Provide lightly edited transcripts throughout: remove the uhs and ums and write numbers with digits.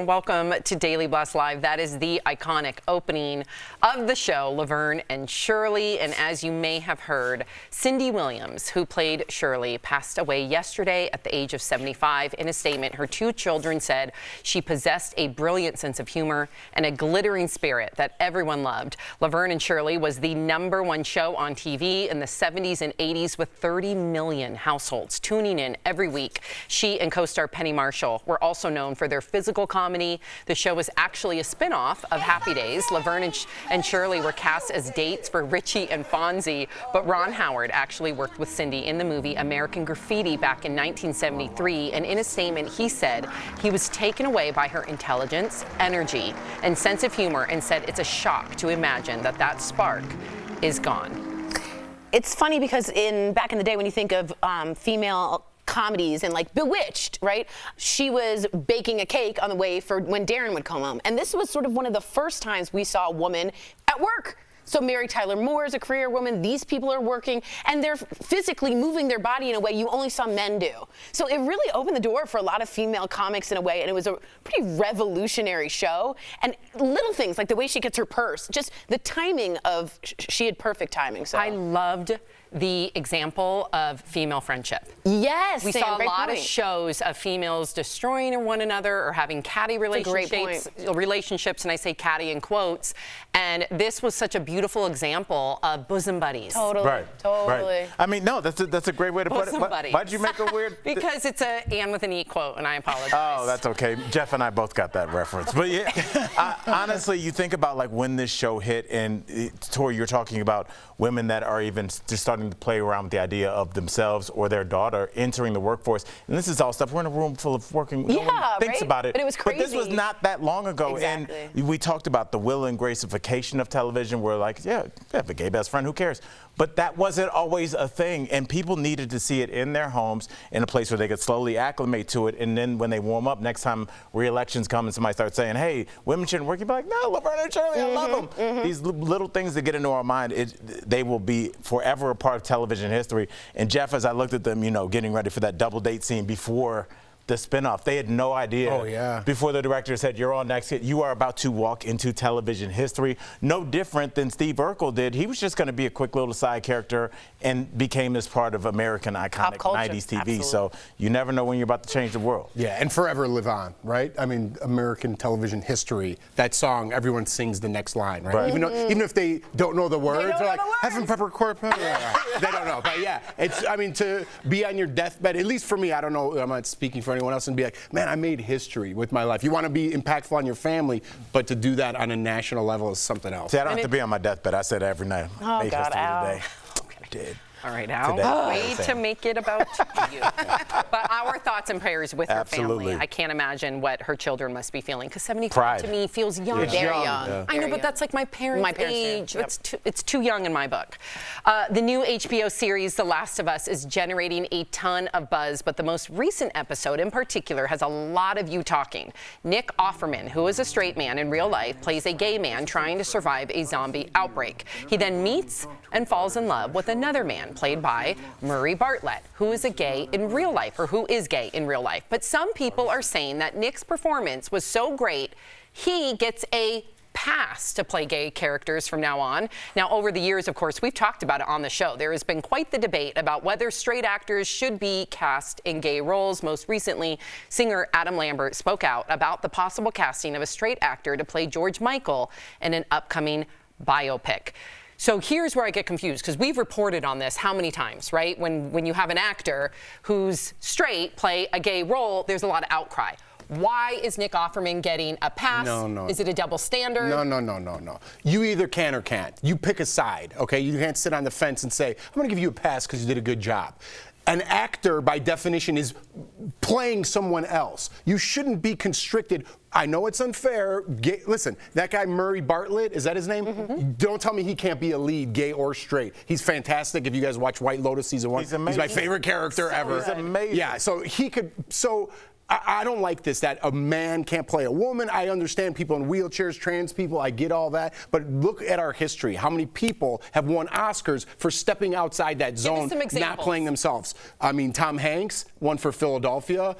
welcome to Daily Blast Live. That is the iconic opening of the show, Laverne and Shirley. And as you may have heard, Cindy Williams, who played Shirley, passed away yesterday at the age of 75. In a statement, her two children said she possessed a brilliant sense of humor and a glittering spirit that everyone loved. Laverne and Shirley was the #1 show on TV in the 70s and 80s with 30 million households tuning in every week. She and co-star Penny Marshall were also known for their physical comedy. The show was actually a spin-off of Happy Days. Laverne and Shirley were cast as dates for Richie and Fonzie, but Ron Howard actually worked with Cindy in the movie American Graffiti back in 1973, and in a statement he said he was taken away by her intelligence, energy, and sense of humor, and said it's a shock to imagine that that spark is gone. It's funny because back in the day when you think of female comedies and like Bewitched, right? She was baking a cake on the way for when Darren would come home. And this was sort of one of the first times we saw a woman at work. So Mary Tyler Moore is a career woman. These people are working and they're physically moving their body in a way you only saw men do. So it really opened the door for a lot of female comics in a way, and it was a pretty revolutionary show. And little things like the way she gets her purse, just the timing of, she had perfect timing. So I loved the example of female friendship. Yes, we saw a lot of shows of females destroying one another or having catty relationships, and I say catty in quotes. And this was such a beautiful example of bosom buddies. Totally, Right. I mean, no, that's a great way to put it. Why'd you make a weird? Because it's a Anne with an E quote, and I apologize. Oh, that's okay. Jeff and I both got that reference. But yeah, honestly, you think about like when this show hit, and Tori, you're talking about women that are even just starting to play around with the idea of themselves or their daughter entering the workforce. And this is all stuff. We're in a room full of working. No one thinks about it. But it was crazy. But this was not that long ago. Exactly. And we talked about the will and gracification of television. We're like, yeah, I have a gay best friend. Who cares? But that wasn't always a thing, and people needed to see it in their homes in a place where they could slowly acclimate to it. And then when they warm up, next time re-elections come and somebody starts saying, hey, women shouldn't work, you'd be like, no, Laverne and Shirley, I love them. These little things that get into our mind, they will be forever a part of television history. And Jeff, as I looked at them, getting ready for that double date scene before the spinoff, they had no idea before the director said, you're on next. You are about to walk into television history. No different than Steve Urkel did. He was just going to be a quick little side character and became this part of American iconic 90s TV. Absolutely. So you never know when you're about to change the world. Yeah, and forever live on, right? I mean, American television history, that song, everyone sings the next line, right? Even if they don't know the words, they're like, heaven, pepper, corp. They don't know. But yeah, to be on your deathbed, at least for me, I don't know, I'm not speaking for anyone else, and be like, man, I made history with my life. You want to be impactful on your family, but to do that on a national level is something else. See, I don't have to be on my deathbed. I said every night. Oh, made God, history Al. today. Did. All right, Al, way to make it about you. But our thoughts and prayers with her family. I can't imagine what her children must be feeling, because 75 to me feels young. Very young. Yeah. I know, but that's like my parents' age. Yep. It's too young in my book. The new HBO series, The Last of Us, is generating a ton of buzz, but the most recent episode in particular has a lot of you talking. Nick Offerman, who is a straight man in real life, plays a gay man trying to survive a zombie outbreak. He then meets and falls in love with another man, played by Murray Bartlett, who is gay in real life. But some people are saying that Nick's performance was so great, he gets a pass to play gay characters from now on. Now, over the years, of course, we've talked about it on the show. There has been quite the debate about whether straight actors should be cast in gay roles. Most recently, singer Adam Lambert spoke out about the possible casting of a straight actor to play George Michael in an upcoming biopic. So here's where I get confused, because we've reported on this how many times, right? When you have an actor who's straight play a gay role, there's a lot of outcry. Why is Nick Offerman getting a pass? No. Is it a double standard? No. You either can or can't. You pick a side, okay? You can't sit on the fence and say, I'm going to give you a pass because you did a good job. An actor, by definition, is playing someone else. You shouldn't be constricted. I know it's unfair. Listen, that guy Murray Bartlett, is that his name? Don't tell me he can't be a lead, gay or straight. He's fantastic. If you guys watch White Lotus season 1, he's my favorite character ever. He's amazing. Yeah, so he could. So I don't like this, that a man can't play a woman. I understand people in wheelchairs, trans people, I get all that. But look at our history. How many people have won Oscars for stepping outside that zone, not playing themselves? I mean, Tom Hanks won for Philadelphia.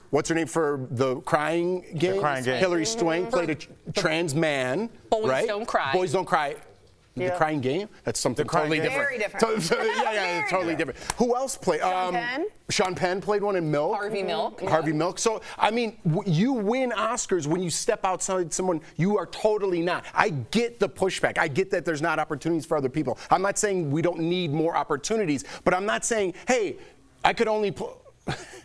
What's her name for The Crying Game? The Crying Game. Hilary Swank played a trans man. Boys Don't Cry. Boys Don't Cry. The Crying Game? That's something totally different. Very different. Yeah, totally different. Who else played? Sean Penn? Sean Penn played one in Milk. Harvey Milk. Harvey Milk. So, I mean, you win Oscars when you step outside someone you are totally not. I get the pushback. I get that there's not opportunities for other people. I'm not saying we don't need more opportunities, but I'm not saying, hey, I could only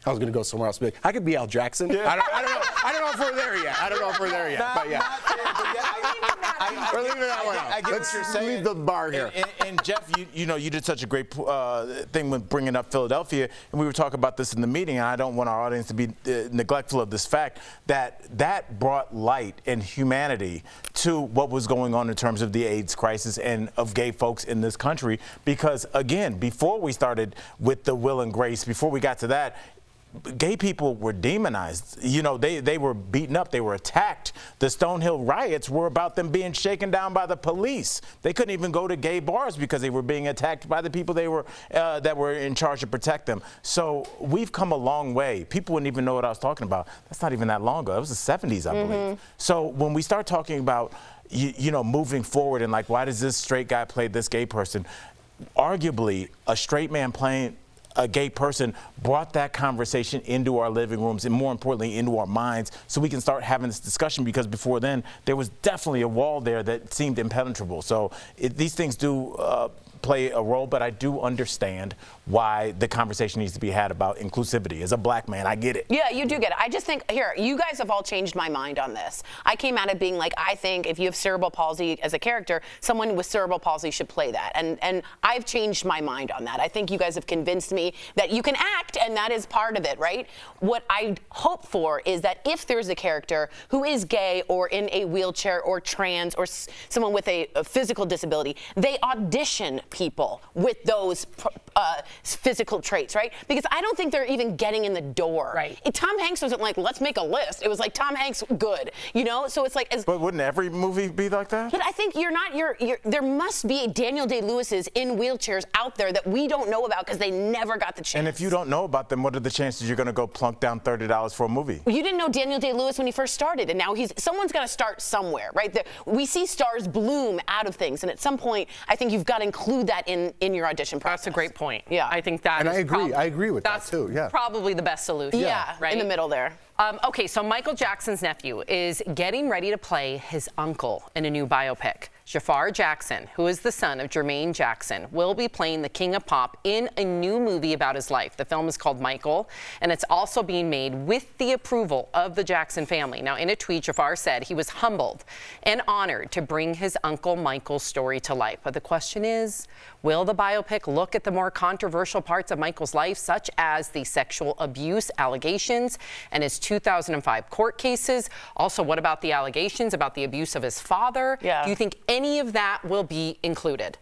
I was going to go somewhere else. But I could be Al Jackson. Yeah. I don't know if we're there yet. But yeah. We're leaving that one out. I get what you're saying. Leave the bar here. And Jeff, you did such a great thing with bringing up Philadelphia, and we were talking about this in the meeting, and I don't want our audience to be neglectful of this fact that brought light and humanity to what was going on in terms of the AIDS crisis and of gay folks in this country. Because, again, before we started with the Will and Grace, before we got to that, gay people were demonized. They were beaten up. They were attacked. The Stonehill riots were about them being shaken down by the police. They couldn't even go to gay bars because they were being attacked by the people that were in charge to protect them. So we've come a long way. People wouldn't even know what I was talking about. That's not even that long ago. It was the 70s, I believe. So when we start talking about, moving forward and like, why does this straight guy play this gay person? Arguably, a straight man playing a gay person brought that conversation into our living rooms and, more importantly, into our minds, so we can start having this discussion, because before then there was definitely a wall there that seemed impenetrable. So these things do play a role, but I do understand why the conversation needs to be had about inclusivity. As a black man, I get it. Yeah, you do get it. I just think, you guys have all changed my mind on this. I came at it being like, I think if you have cerebral palsy as a character, someone with cerebral palsy should play that. And I've changed my mind on that. I think you guys have convinced me that you can act, and that is part of it, right? What I hope for is that if there's a character who is gay or in a wheelchair or trans or someone with a physical disability, they audition people with those physical traits, right? Because I don't think they're even getting in the door. Right. Tom Hanks wasn't like, let's make a list. It was like, Tom Hanks, good. So it's like. But wouldn't every movie be like that? But I think there must be Daniel Day-Lewis's in wheelchairs out there that we don't know about because they never got the chance. And if you don't know about them, what are the chances you're going to go plunk down $30 for a movie? Well, you didn't know Daniel Day-Lewis when he first started, and now someone's got to start somewhere, right? We see stars bloom out of things, and at some point, I think you've got to include that in your audition process. That's a great point. Yeah. I think that and is I agree with that too. Yeah. Probably the best solution. Yeah, right? In the middle there. Okay, so Michael Jackson's nephew is getting ready to play his uncle in a new biopic. Jafar Jackson, who is the son of Jermaine Jackson, will be playing the King of Pop in a new movie about his life. The film is called Michael, and it's also being made with the approval of the Jackson family. Now, in a tweet, Jafar said he was humbled and honored to bring his uncle Michael's story to life. But the question is, will the biopic look at the more controversial parts of Michael's life, such as the sexual abuse allegations and his 2005 court cases? Also, what about the allegations about the abuse of his father? Yeah. Do you think any of that will be included?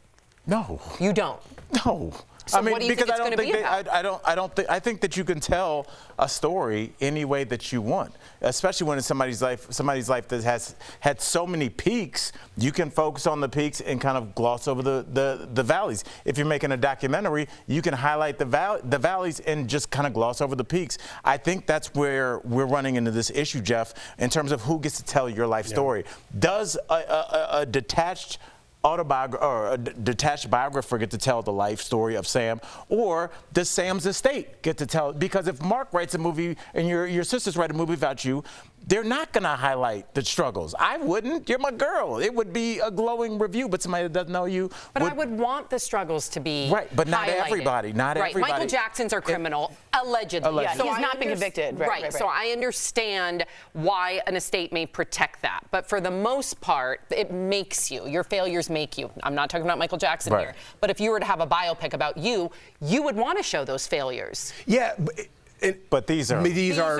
No. You don't? No. So what do you think it's going to be about? I think that you can tell a story any way that you want, especially when it's somebody's life that has had so many peaks. You can focus on the peaks and kind of gloss over the valleys. If you're making a documentary, you can highlight the valleys and just kind of gloss over the peaks. I think that's where we're running into this issue, Jeff, in terms of who gets to tell your life story. Does a detached detached biographer get to tell the life story of Sam, or does Sam's estate get to tell? Because if Mark writes a movie and your sisters write a movie about you, they're not going to highlight the struggles. I wouldn't. You're my girl. It would be a glowing review, but somebody that doesn't know you. But I would want the struggles to be right, but not highlighted. Everybody. Not right. everybody. Michael Jackson's are criminal, allegedly. Yeah, so he's not been convicted. Right. So I understand why an estate may protect that, but for the most part, it makes you. Your failures make you. I'm not talking about Michael Jackson here, but if you were to have a biopic about you, you would want to show those failures. Yeah. But these are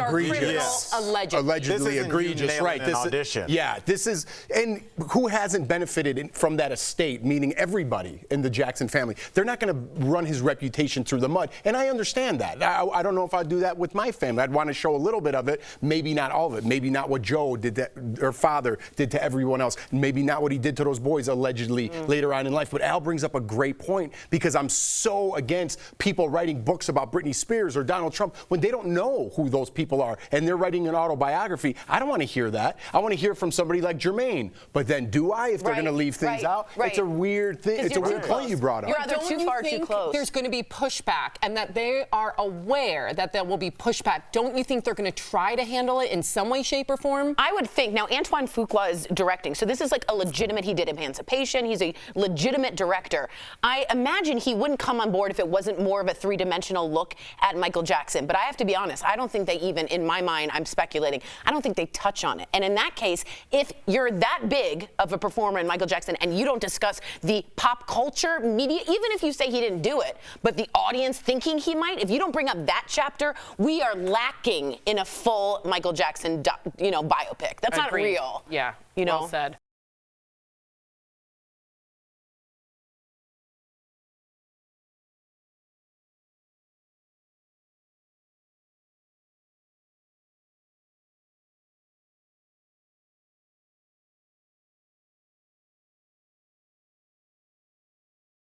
egregious. Allegedly This egregious, isn't you right? nailing an audition. This is, and who hasn't benefited from that estate? Meaning everybody in the Jackson family. They're not going to run his reputation through the mud, and I understand that. I don't know if I'd do that with my family. I'd want to show a little bit of it, maybe not all of it. Maybe not what Joe did, her father did to everyone else. Maybe not what he did to those boys allegedly later on in life. But Al brings up a great point, because I'm so against people writing books about Britney Spears or Donald Trump when they don't know who those people are and they're writing an autobiography. I don't want to hear that. I want to hear from somebody like Jermaine. But then do I, if they're going to leave things out? It's a weird thing. It's a weird point you brought up. You're either too far or too close. There's going to be pushback, and that they are aware that there will be pushback. Don't you think they're going to try to handle it in some way, shape, or form? I would think. Now, Antoine Fuqua is directing, so this is like a legitimate, he did Emancipation, he's a legitimate director. I imagine he wouldn't come on board if it wasn't more of a three-dimensional look at Michael Jackson. But I have to be honest, I don't think they even, in my mind, I'm speculating, I don't think they touch on it. And in that case, if you're that big of a performer in Michael Jackson and you don't discuss the pop culture media, even if you say he didn't do it, but the audience thinking he might, if you don't bring up that chapter, we are lacking in a full Michael Jackson, biopic. That's not real. Yeah, you know? well said.